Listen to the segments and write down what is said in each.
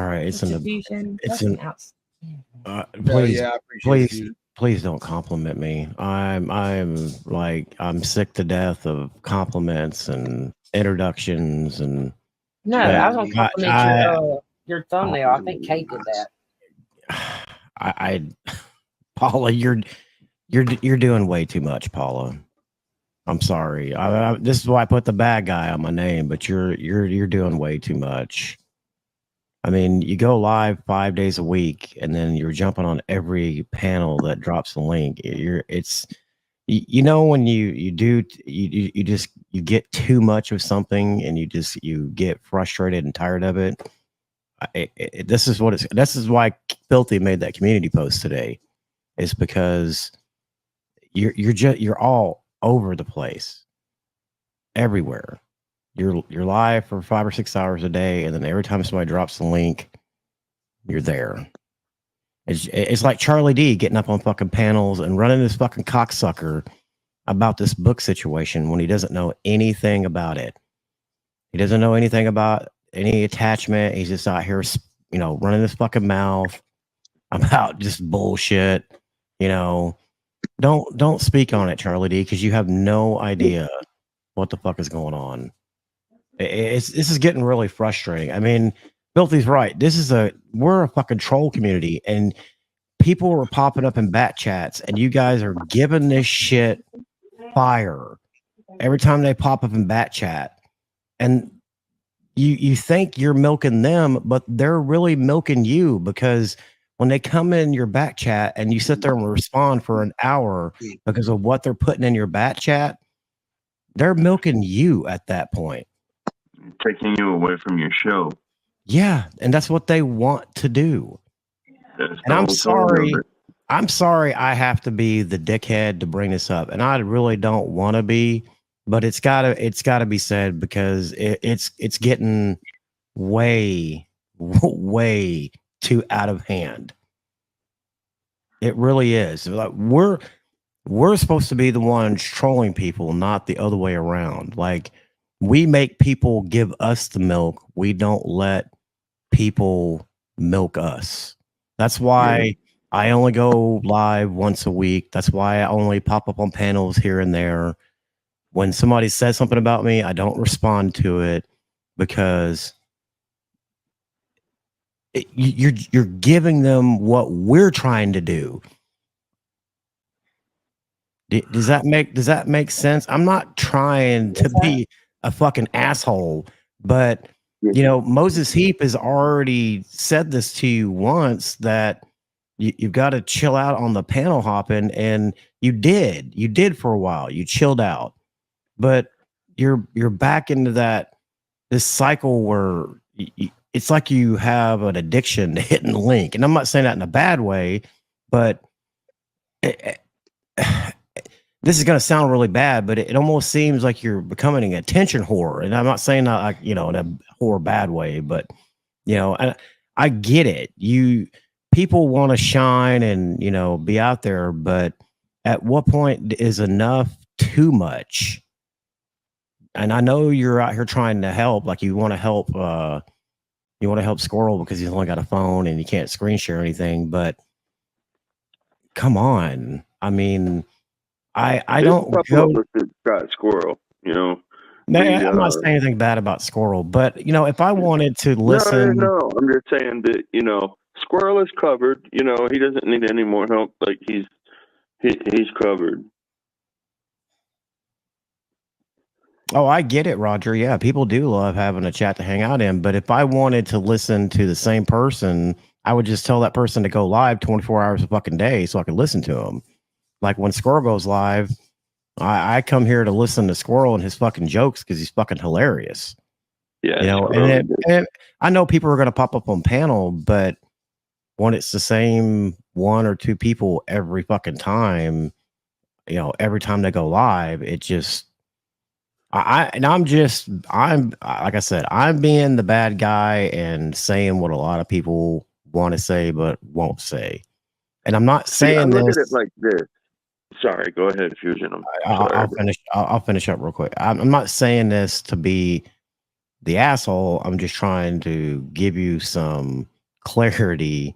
All right, Distribution. it's That's an an outs. Hell please, yeah, I appreciate please, you. please don't compliment me. I'm sick to death of compliments and introductions and No, that I was gonna Mm, compliment your thumbnail. I think Kate did that. I Paula, you're doing way too much, Paula. I'm sorry. This is why I put the bad guy on my name, but you're doing way too much. I mean, you go live 5 days a week, and then you're jumping on every panel that drops the link. When you just you get too much of something, and you get frustrated and tired of it. This is why Filthy made that community post today, is because you're all over the place, everywhere. You're live for 5 or 6 hours a day, and then every time somebody drops the link, you're there. It's like Charlie D getting up on fucking panels and running this fucking cocksucker about this book situation when he doesn't know anything about it. He doesn't know anything about any attachment. He's just out here, running his fucking mouth about just bullshit. Don't speak on it, Charlie D, because you have no idea what the fuck is going on. This is getting really frustrating. I mean, Filthy's right. We're a fucking troll community, and people are popping up in bat chats, and you guys are giving this shit fire every time they pop up in bat chat. And you think you're milking them, but they're really milking you, because when they come in your back chat and you sit there and respond for an hour because of what they're putting in your back chat, they're milking you at that point. Taking you away from your show. Yeah, and that's what they want to do. And I'm sorry I have to be the dickhead to bring this up, and I really don't want to be, but it's gotta be said, because it's getting way too out of hand. It really is. Like, we're supposed to be the ones trolling people, not the other way around. Like, we make people give us the milk. We don't let people milk us. That's why I only go live once a week. That's why I only pop up on panels here and there. When somebody says something about me, I don't respond to it, because you're giving them what we're trying to do. Does that make sense? I'm not trying to be a fucking asshole, but Moses Heap has already said this to you once, that you've got to chill out on the panel hopping, and you did for a while. You chilled out, but you're back into this cycle where it's like you have an addiction to hitting the link. And I'm not saying that in a bad way, but this is going to sound really bad, but it almost seems like you're becoming an attention whore. And I'm not saying that like, in a whore bad way, but I get it. People want to shine and, be out there, but at what point is enough too much? And I know you're out here trying to help, like you want to help Squirrel because he's only got a phone and he can't screen share anything, but come on. I mean, I don't go Squirrel, I'm not saying anything bad about Squirrel, but if I wanted to listen, no, I'm just saying that Squirrel is covered. He doesn't need any more help. Like he's covered. Oh, I get it, Roger. Yeah, people do love having a chat to hang out in, but if I wanted to listen to the same person, I would just tell that person to go live 24 hours a fucking day so I could listen to him. Like when Squirrel goes live, I come here to listen to Squirrel and his fucking jokes because he's fucking hilarious. Yeah, and I know people are going to pop up on panel, but when it's the same one or two people every fucking time, every time they go live, it just, I'm like I said, I'm being the bad guy and saying what a lot of people want to say but won't say. And I'm not saying look this at it like this. Sorry, go ahead, Fusion. I'll finish up real quick. I'm not saying this to be the asshole. I'm just trying to give you some clarity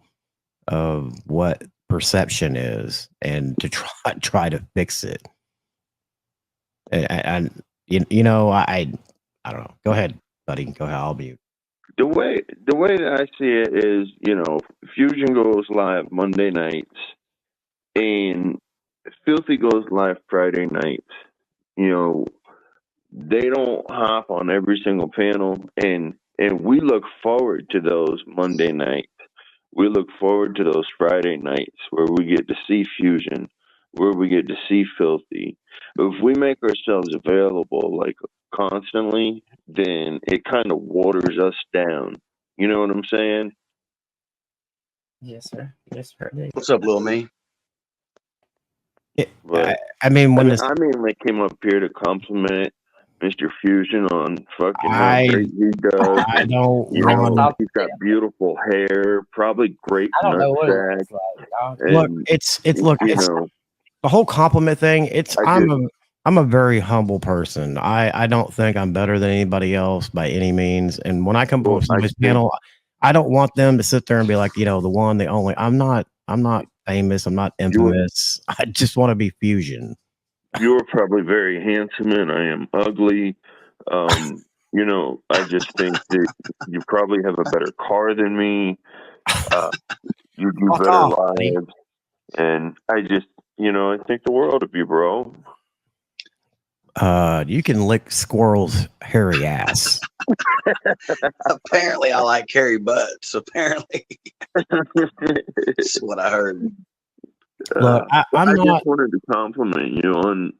of what perception is and to try to fix it. And you know, I don't know. Go ahead, buddy. Go ahead. I'll be. The way that I see it is, Fusion goes live Monday nights, and Filthy goes live Friday nights. They don't hop on every single panel, and we look forward to those Monday nights. We look forward to those Friday nights where we get to see Fusion, where we get to see Filthy. But if we make ourselves available like constantly, then it kind of waters us down. You know what I'm saying? Yes, sir. Yes, sir. What's up, Lil Me? But I mean, when I mainly came up here to compliment Mr. Fusion on fucking how great he does. I don't want. He's got beautiful hair, probably great I don't know what it nutsack. looks like, dog. Look, it's the whole compliment thing. I'm a very humble person. I don't think I'm better than anybody else by any means. And when I come to somebody's panel, I don't want them to sit there and be like, the one, the only. I'm not famous. I'm not infamous. I just want to be Fusion. You're probably very handsome and I am ugly. I just think that you probably have a better car than me. You do better lives. And I just, I think the world of you, bro. You can lick Squirrel's hairy ass. Apparently, I like hairy butts. Apparently, that's what I heard. Look, I just wanted to compliment you on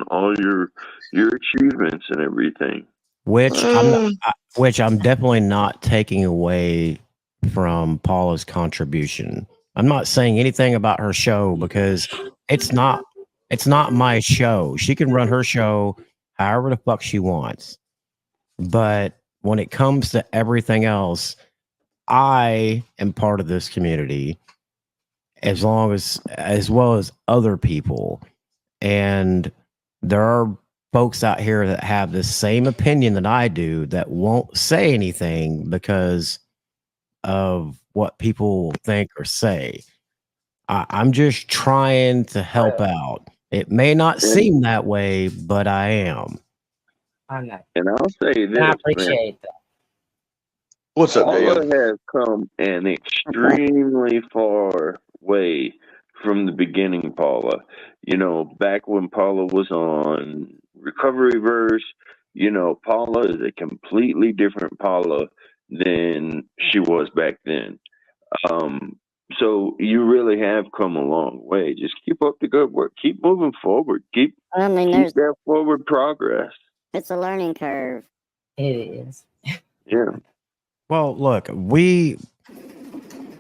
all your achievements and everything. Which I'm definitely not taking away from Paula's contribution. I'm not saying anything about her show because it's not my show. She can run her show however the fuck she wants. But when it comes to everything else, I am part of this community as well as other people. And there are folks out here that have the same opinion that I do that won't say anything because of what people think or say. I'm just trying to help out. It may not seem that way, but I am. I know. And I'll say this, I appreciate that. What's up, Paula Dale? has come an extremely far way from the beginning, Paula. Back when Paula was on Recoveryverse, Paula is a completely different Paula than she was back then. So you really have come a long way. Just keep up the good work. Keep moving forward. Keep that forward progress. It's a learning curve. It is. Yeah. Well, look, we're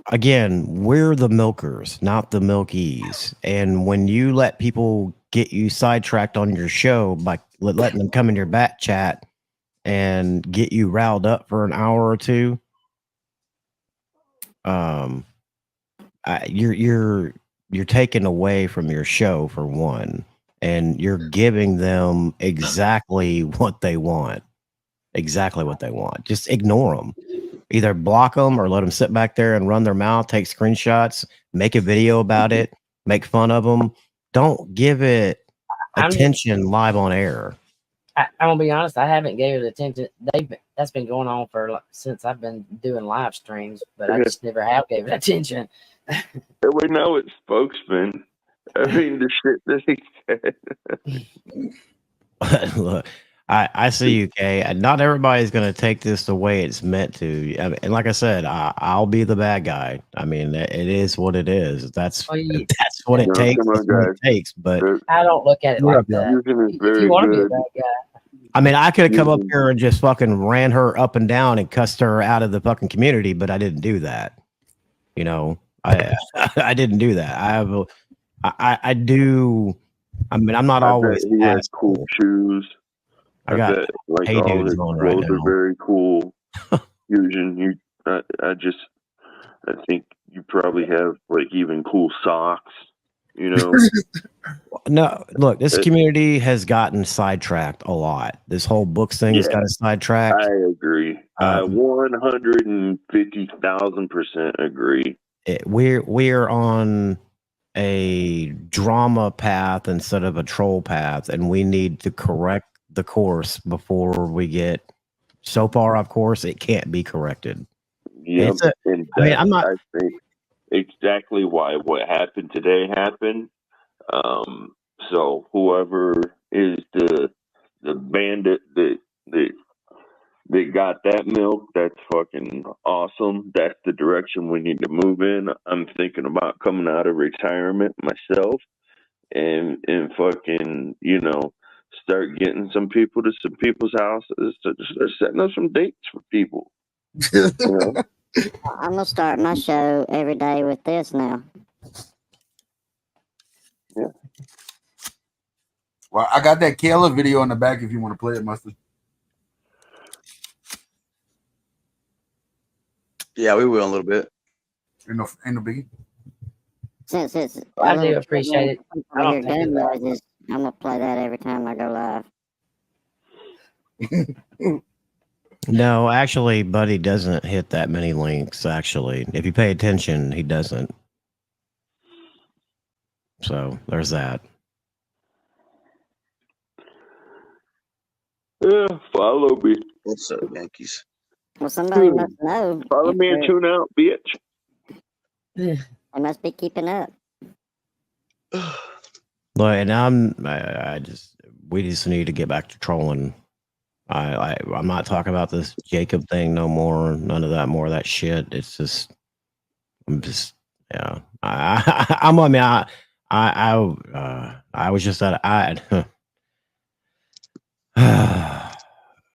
the milkers, not the milkies. And when you let people get you sidetracked on your show by letting them come in your back chat and get you riled up for an hour or two, you're taking away from your show for one, and you're giving them exactly what they want. Just ignore them. Either block them or let them sit back there and run their mouth, take screenshots, make a video about it, make fun of them. Don't give it attention live on air. I'm gonna be honest. I haven't gave it attention. That's been going on since I've been doing live streams, but I just never have gave it attention. We know it's spokesman. I mean, the shit that he said. Look, I see you, Kay. Not everybody's going to take this the way it's meant to. And like I said, I'll be the bad guy. I mean, it is what it is. That's what it takes. That's what it takes. But I don't look at it like that. If you want to be a bad guy. I mean, I could have come up here and just fucking ran her up and down and cussed her out of the fucking community, but I didn't do that. I didn't do that. I do. I mean, I'm not always. He has cool shoes. I got all his clothes are very cool. Fusion, I think you probably have like even cool socks. no, look, this community has gotten sidetracked a lot. This whole books thing has got us sidetracked. I agree. I 150,000% agree. We're on a drama path instead of a troll path, and we need to correct the course before we get so far off course it can't be corrected. Yeah, I think exactly why what happened today happened. So whoever is the bandit that got that milk, that's fucking awesome. That's the direction we need to move in. I'm thinking about coming out of retirement myself and fucking, start getting some people to some people's houses to start setting up some dates for people. I'm gonna start my show every day with this now. Yeah. Well, I got that Kayla video in the back if you want to play it, Mustard. Yeah, we will in a little bit. Ain't no biggie. Since it's I do appreciate it. I I don't hear think gun it's- noises, I'm gonna play that every time I go live. No, actually, Buddy doesn't hit that many links. Actually, if you pay attention, he doesn't. So there's that. Yeah, follow me. What's up, Yankees? Well, somebody must know. Follow if me and they're- tune out, bitch. They must be keeping up. Look, and we just need to get back to trolling. I'm not talking about this Jacob thing no more. None of that more of that shit. It's just, yeah. I was just at